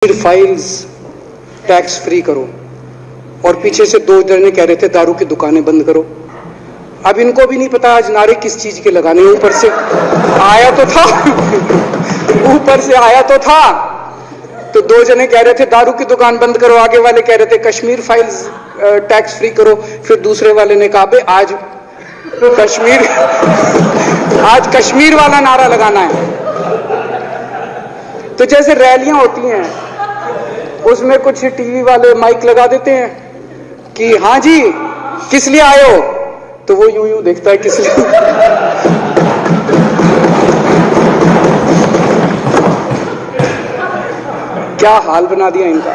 Files tax free करो, और पीछे से दो जने कह रहे थे दारू की दुकानें बंद करो। अब इनको भी नहीं पता आज नारे किस चीज के लगाने, ऊपर से आया तो था ऊपर से आया तो था। तो दो जने कह रहे थे दारू की दुकान बंद करो, आगे वाले कह रहे थे कश्मीर फाइल्स टैक्स फ्री करो, फिर दूसरे वाले ने कहा बे आज कश्मीर वाला नारा लगाना है। तो जैसे रैलियां होती हैं उसमें कुछ टीवी वाले माइक लगा देते हैं कि हाँ जी किस लिए आए हो, तो वो यूं यूं देखता है किस लिए क्या हाल बना दिया इनका।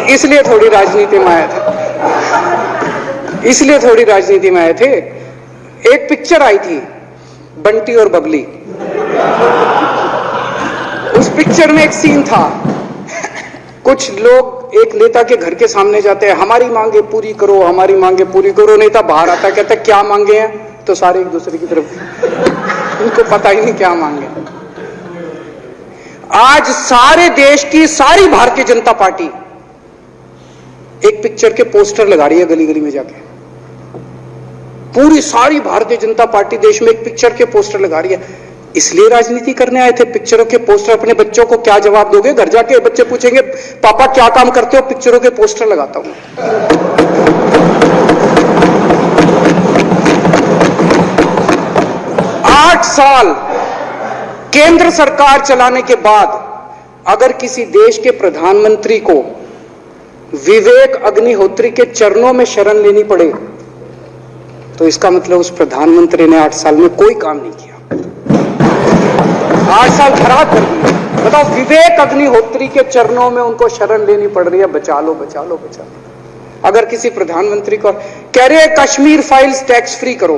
इसलिए थोड़ी राजनीति में आए थे, इसलिए थोड़ी राजनीति में आए थे। एक पिक्चर आई थी बंटी और बबली, उस पिक्चर में एक सीन था, कुछ लोग एक नेता के घर के सामने जाते हैं, हमारी मांगे पूरी करो, हमारी मांगे पूरी करो। नेता बाहर आता कहता है क्या मांगे हैं, तो सारे एक दूसरे की तरफ उनको पता ही नहीं क्या मांगे। आज सारे देश की सारी भारतीय जनता पार्टी एक पिक्चर के पोस्टर लगा रही है गली गली में जाके। पूरी सारी भारतीय जनता पार्टी देश में एक पिक्चर के पोस्टर लगा रही है। इसलिए राजनीति करने आए थे पिक्चरों के पोस्टर। अपने बच्चों को क्या जवाब दोगे? घर जाके बच्चे पूछेंगे पापा क्या काम करते हो? पिक्चरों के पोस्टर लगाता हूं। 8 साल केंद्र सरकार चलाने के बाद अगर किसी देश के प्रधानमंत्री को विवेक अग्निहोत्री के चरणों में शरण लेनी पड़े तो इसका मतलब उस प्रधानमंत्री ने 8 साल में कोई काम नहीं किया। 8 साल खराब कर दिए। बताओ, विवेक अग्निहोत्री के चरणों में उनको शरण लेनी पड़ रही है, बचा लो बचा लो बचा लो। अगर किसी प्रधानमंत्री को कह रहे हैं कश्मीर फाइल्स टैक्स फ्री करो,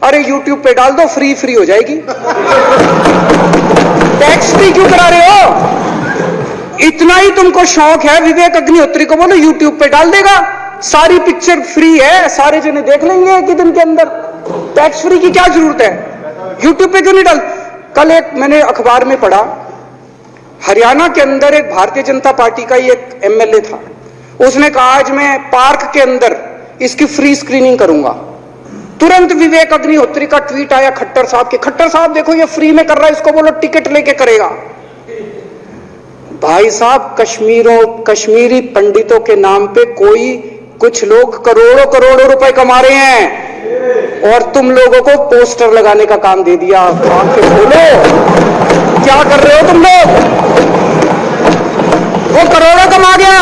अरे यूट्यूब पे डाल दो फ्री हो जाएगी। टैक्स फ्री क्यों करा रहे हो? इतना ही तुमको शौक है, विवेक अग्निहोत्री को बोलो यूट्यूब पे डाल देगा, सारी पिक्चर फ्री है, सारे जने देख लेंगे एक दिन के अंदर। टैक्स फ्री की क्या जरूरत है? यूट्यूब पे क्यों नहीं डाल? कल एक मैंने अखबार में पढ़ा, हरियाणा के अंदर एक भारतीय जनता पार्टी का ही एक एमएलए था, उसने कहा आज मैं पार्क के अंदर इसकी फ्री स्क्रीनिंग करूंगा। तुरंत विवेक अग्निहोत्री का ट्वीट आया खट्टर साहब के, खट्टर साहब देखो ये फ्री में कर रहा है, इसको बोलो टिकट लेके करेगा। भाई साहब, कश्मीरी पंडितों के नाम पे कुछ लोग करोड़ों रुपए कमा रहे हैं और तुम लोगों को पोस्टर लगाने का काम दे दिया। आंखें खोलो, क्या कर रहे हो तुम लोग? वो करोड़ों कमा गया,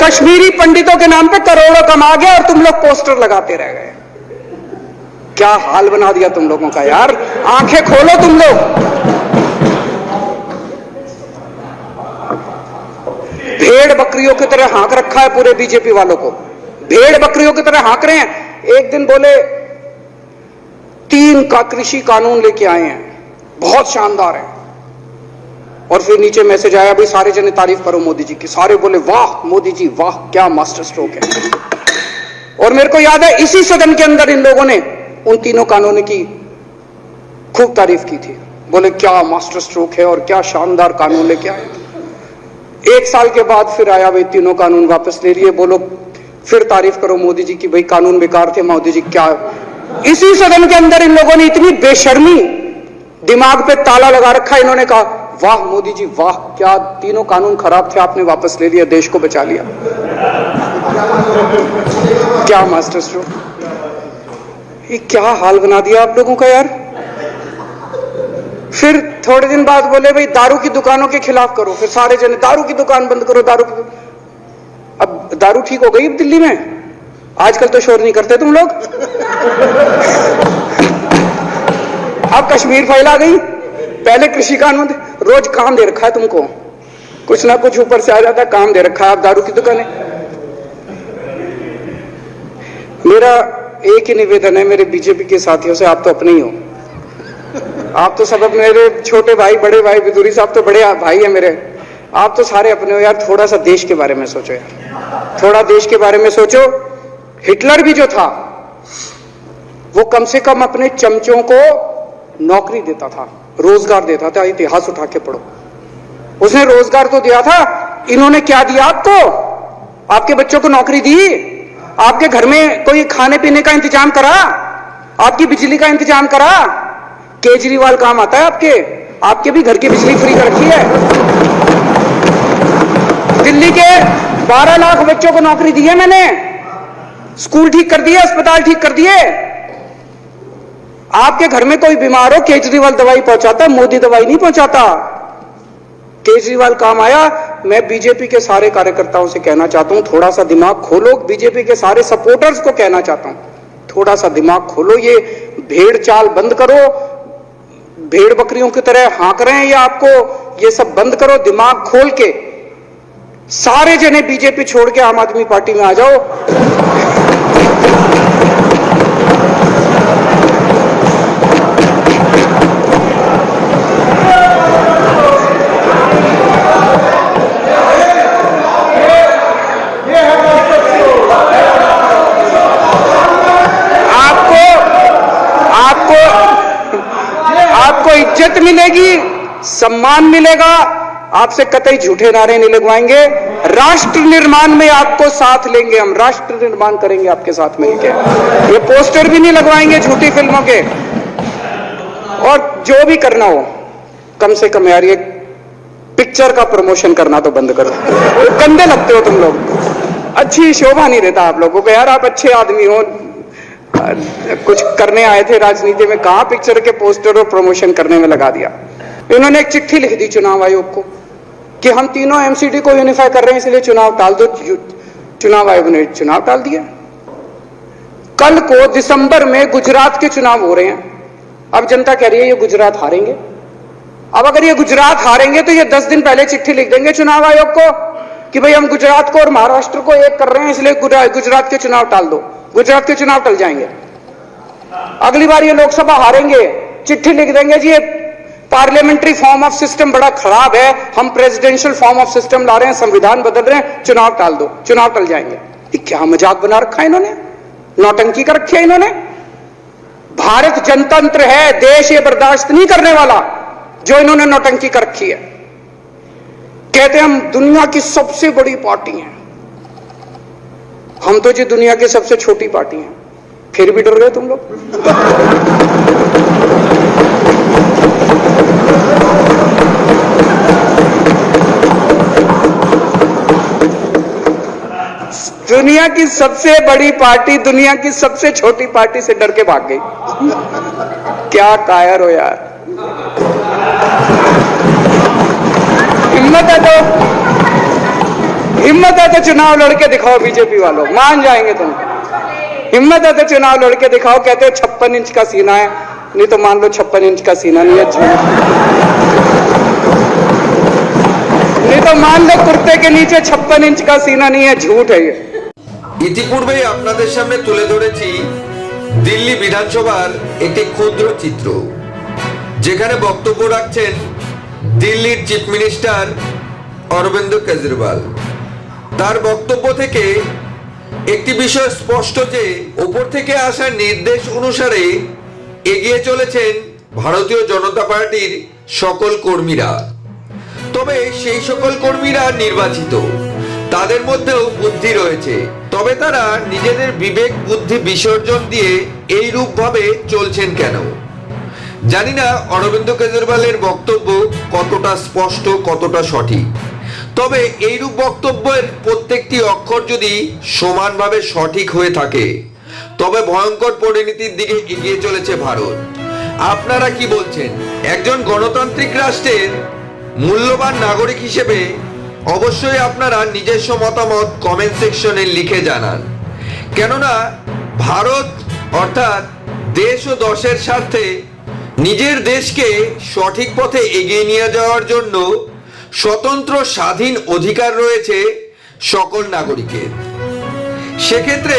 कश्मीरी पंडितों के नाम पे करोड़ों कमा गया और तुम लोग पोस्टर लगाते रह गए। क्या हाल बना दिया तुम लोगों का यार। आंखें खोलो तुम लोग। भेड़ बकरियों की तरह हाँक रखा है पूरे बीजेपी वालों को, भेड़ बकरियों की तरह हाँक रहे हैं। एक दिन बोले 3 का कृषि कानून लेके आए हैं, बहुत शानदार है, और फिर नीचे मैसेज आया भाई सारे जने तारीफ करो मोदी जी की। सारे बोले वाह मोदी जी वाह, क्या मास्टर स्ट्रोक है। और मेरे को याद है इसी सदन के अंदर इन लोगों ने उन 3 कानूनों की खूब तारीफ की थी, बोले क्या मास्टर स्ट्रोक है और क्या शानदार कानून लेके आए। 1 साल के बाद फिर आया भाई 3 कानून वापस ले लिए, बोलो फिर तारीफ करो मोदी जी की, भाई कानून बेकार थे मोदी जी। क्या इसी सदन के अंदर इन लोगों ने इतनी बेशर्मी, दिमाग पे ताला लगा रखा, इन्होंने कहा वाह मोदी जी वाह, क्या 3 कानून खराब थे आपने वापस ले लिया, देश को बचा लिया। क्या मास्टर स्ट्रोक, ये क्या हाल बना दिया आप लोगों का यार। फिर थोड़े दिन बाद बोले भाई दारू की दुकानों के खिलाफ करो, फिर सारे जने दारू की दुकान बंद करो, अब दारू ठीक हो गई दिल्ली में? आजकल तो शोर नहीं करते तुम लोग। अब कश्मीर फाइल आ गई, पहले कृषि कानून, रोज काम दे रखा है तुमको, कुछ ना कुछ ऊपर से आ जाता है, काम दे रखा है। अब दारू की दुकानें। मेरा एक ही निवेदन है मेरे बीजेपी के साथियों से, आप तो अपने ही हो, आप तो सब मेरे छोटे भाई बड़े भाई, विदुरी साहब तो बड़े भाई है मेरे, आप तो सारे अपने हो यार। थोड़ा सा देश के बारे में सोचो यार, थोड़ा देश के बारे में सोचो। हिटलर भी जो था वो कम से कम अपने चमचों को नौकरी देता था, रोजगार देता था। इतिहास उठा के पढ़ो। उसने रोजगार तो दिया था, इन्होंने क्या दिया आपको? आपके बच्चों को नौकरी दी? आपके घर में कोई खाने पीने का इंतजाम करा? आपकी बिजली का इंतजाम करा? केजरीवाल काम आता है आपके? आपके भी घर की बिजली फ्री कर रखी है। दिल्ली के 12 लाख बच्चों को नौकरी दी है मैंने, स्कूल ठीक कर दिए, अस्पताल ठीक कर दिए। आपके घर में कोई बीमार हो, केजरीवाल दवाई पहुंचाता, मोदी दवाई नहीं पहुंचाता। केजरीवाल काम आया। मैं बीजेपी के सारे कार्यकर्ताओं से कहना चाहता हूं, थोड़ा सा दिमाग खोलो। बीजेपी के सारे सपोर्टर्स को कहना चाहता हूं, थोड़ा सा दिमाग खोलो। ये भेड़ चाल बंद करो, भेड़ बकरियों की तरह हाँक रहे हैं ये आपको, ये सब बंद करो। दिमाग खोल के सारे जने बीजेपी छोड़ के आम आदमी पार्टी में आ जाओ। आपको इज्जत मिलेगी, सम्मान मिलेगा। आपसे कतई झूठे नारे नहीं लगवाएंगे। राष्ट्र निर्माण में आपको साथ लेंगे हम, राष्ट्र निर्माण करेंगे आपके साथ मिलकर। ये पोस्टर भी नहीं लगवाएंगे झूठी फिल्मों के। और जो भी करना हो, कम से कम यार ये पिक्चर का प्रमोशन करना तो बंद करो। गंदे लगते हो तुम लोग, अच्छी शोभा नहीं देता आप लोगों को। यार आप अच्छे आदमी हो, कुछ करने आए थे राजनीति में, कहां पिक्चर के पोस्टर और प्रमोशन करने में लगा दिया। इन्होंने एक चिट्ठी लिख दी चुनाव आयोग को कि हम तीनों एमसीडी को यूनिफाई कर रहे हैं, इसलिए चुनाव टाल दो। चुनाव आयोग ने चुनाव टाल दिया। कल को दिसंबर में गुजरात के चुनाव हो रहे हैं। अब जनता कह रही है ये गुजरात हारेंगे। अब अगर ये गुजरात हारेंगे तो ये 10 दिन पहले चिट्ठी लिख देंगे चुनाव आयोग को कि भाई हम गुजरात को और महाराष्ट्र को एक कर रहे हैं, इसलिए गुजरात के चुनाव टाल दो। गुजरात के चुनाव टल जाएंगे। अगली बार ये लोकसभा हारेंगे, चिट्ठी लिख देंगे जी ये पार्लियामेंट्री फॉर्म ऑफ सिस्टम बड़ा खराब है, हम प्रेसिडेंशियल फॉर्म ऑफ सिस्टम ला रहे हैं, संविधान बदल रहे हैं, चुनाव टाल दो। चुनाव टल जाएंगे। ये क्या मजाक बना रखा है इन्होंने, नौटंकी कर रखी है इन्होंने। भारत जनतंत्र है, देश ये बर्दाश्त नहीं करने वाला जो इन्होंने नौटंकी कर रखी है। कहते हैं हम दुनिया की सबसे बड़ी पार्टी हैं, हम तो जी दुनिया की सबसे छोटी पार्टी हैं। फिर भी डर गए तुम लोग। दुनिया की सबसे बड़ी पार्टी दुनिया की सबसे छोटी पार्टी से डर के भाग गई। क्या कायर हो यार। हिम्मत है तो चुनाव लड़के दिखाओ बीजेपी वालों, मान जाएंगे तुम। हिम्मत है तो चुनाव लड़के दिखाओ। कहते हो 56 इंच का सीना है, नहीं तो मान लो 56 इंच का सीना नहीं है, झूठ। नहीं तो मान लो कुर्ते के नीचे 56 इंच का सीना नहीं है, झूठ है ये। ইতিপূর্বেই আপনাদের সামনে তুলে ধরেছি দিল্লি বিধানসভার একটি ক্ষুদ্র চিত্র, যেখানে বক্তব্য রাখছেন দিল্লির চিফ মিনিস্টার অরবিন্দ কেজরিওয়াল। তার বক্তব্য থেকে একটি বিষয় স্পষ্ট যে উপর থেকে আসা নির্দেশ অনুসারে এগিয়ে চলেছেন ভারতীয় জনতা পার্টির সকল কর্মীরা। তবে সেই সকল কর্মীরা নির্বাচিত, তাদের মধ্যেও বুদ্ধি রয়েছে, তবে তারা নিজেদের বিবেক বুদ্ধি বিসর্জন দিয়ে এই রূপভাবে চলছেন কেন? জানি না অরবিন্দ কেজরিওয়ালের বক্তব্য কতটা স্পষ্ট, কতটা সঠিক। তবে এইরূপ বক্তব্যের প্রত্যেকটি অক্ষর যদি সমানভাবে সঠিক হয়ে থাকে তবে ভয়ঙ্কর পরিণতির দিকে এগিয়ে চলেছে ভারত। আপনারা কি বলছেন? একজন গণতান্ত্রিক রাষ্ট্রের মূল্যবান নাগরিক হিসেবে অবশ্যই আপনারা নিজস্ব মতামত কমেন্ট সেকশনে লিখে জানান। কেননা ভারত অর্থাৎ দেশ ও দশের স্বার্থে নিজের দেশকে সঠিক পথে এগিয়ে নিয়ে যাওয়ার জন্য স্বতন্ত্র স্বাধীন অধিকার রয়েছে সকল নাগরিকের। সেক্ষেত্রে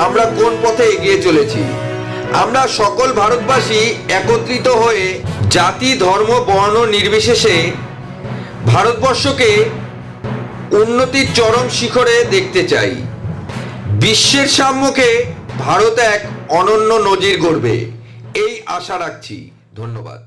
আমরা কোন পথে এগিয়ে চলেছি? আমরা সকল ভারতবাসী একত্রিত হয়ে জাতি ধর্ম বর্ণ নির্বিশেষে ভারতবর্ষকে উন্নতির চরম শিখরে দেখতে চাই। বিশ্বের সম্মুখে ভারত এক অনন্য নজির গড়বে এই আশা রাখছি। ধন্যবাদ।